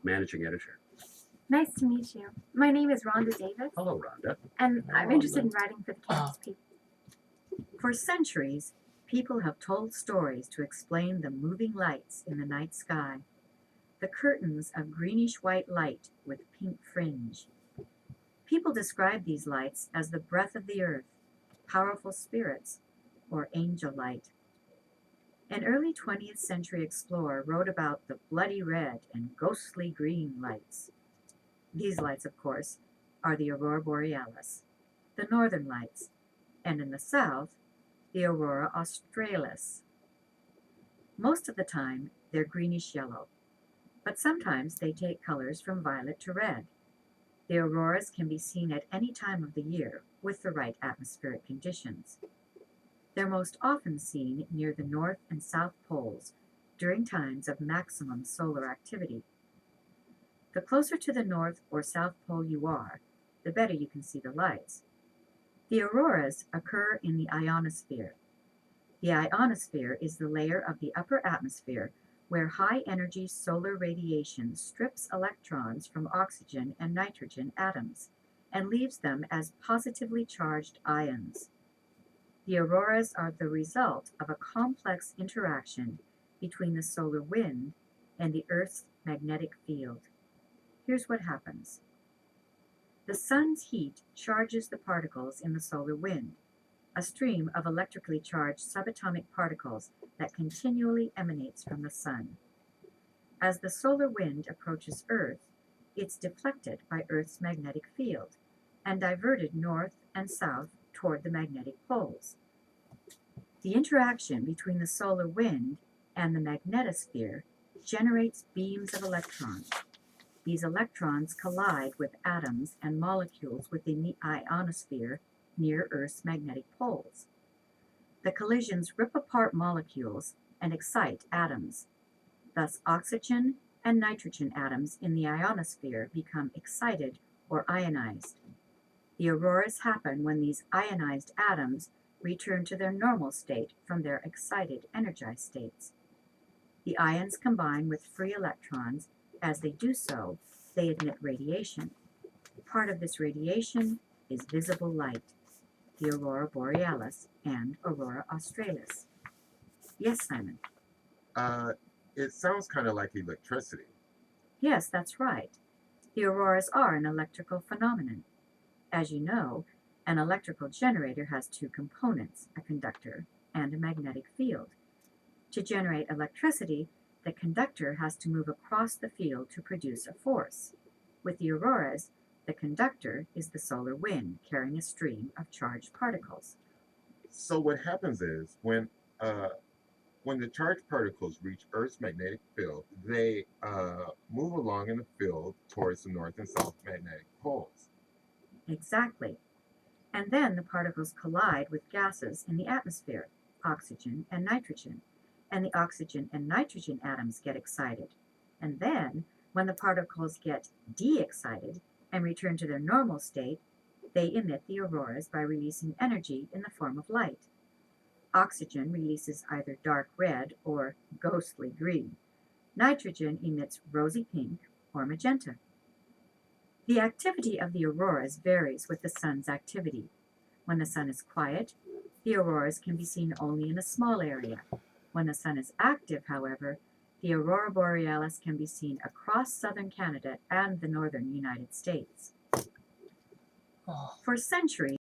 managing editor. Nice to meet you. My name is Rhonda Davis, Hello, Rhonda. and I'm Rhonda. interested in writing for the campus people. For centuries, people have told stories to explain the moving lights in the night sky, the curtains of greenish-white light with pink fringe. People describe these lights as the breath of the earth, powerful spirits, or angel light. An early 20th century explorer wrote about the bloody red and ghostly green lights. These lights, of course, are the aurora borealis, the northern lights, and in the south, the aurora australis. Most of the time, they're greenish-yellow, but sometimes they take colors from violet to red. The auroras can be seen at any time of the year with the right atmospheric conditions. They're most often seen near the north and south poles during times of maximum solar activity. The closer to the north or south pole you are, the better you can see the lights. The auroras occur in the ionosphere. The ionosphere is the layer of the upper atmosphere where high-energy solar radiation strips electrons from oxygen and nitrogen atoms and leaves them as positively charged ions. The auroras are the result of a complex interaction between the solar wind and the Earth's magnetic field. Here's what happens. The sun's heat charges the particles in the solar wind, a stream of electrically charged subatomic particles that continually emanates from the sun. As the solar wind approaches Earth, it's deflected by Earth's magnetic field and diverted north and south toward the magnetic poles. The interaction between the solar wind and the magnetosphere generates beams of electrons. These electrons collide with atoms and molecules within the ionosphere near Earth's magnetic poles. The collisions rip apart molecules and excite atoms. Thus, oxygen and nitrogen atoms in the ionosphere become excited or ionized. The auroras happen when these ionized atoms return to their normal state from their excited, energized states. The ions combine with free electrons. As they do so, they emit radiation. Part of this radiation is visible light, the aurora borealis and aurora australis. Yes, Simon? It sounds kind of like electricity. Yes, that's right. The auroras are an electrical phenomenon. As you know, an electrical generator has two components, a conductor and a magnetic field. To generate electricity, the conductor has to move across the field to produce a force. With the auroras, the conductor is the solar wind carrying a stream of charged particles. So what happens is when the charged particles reach Earth's magnetic field, they move along in the field towards the north and south magnetic poles. Exactly. And then the particles collide with gases in the atmosphere, oxygen and nitrogen, and the oxygen and nitrogen atoms get excited. And then, when the particles get de-excited and return to their normal state, they emit the auroras by releasing energy in the form of light. Oxygen releases either dark red or ghostly green. Nitrogen emits rosy pink or magenta. The activity of the auroras varies with the sun's activity. When the sun is quiet, the auroras can be seen only in a small area. When the sun is active, however, the aurora borealis can be seen across southern Canada and the northern United States. For centuries,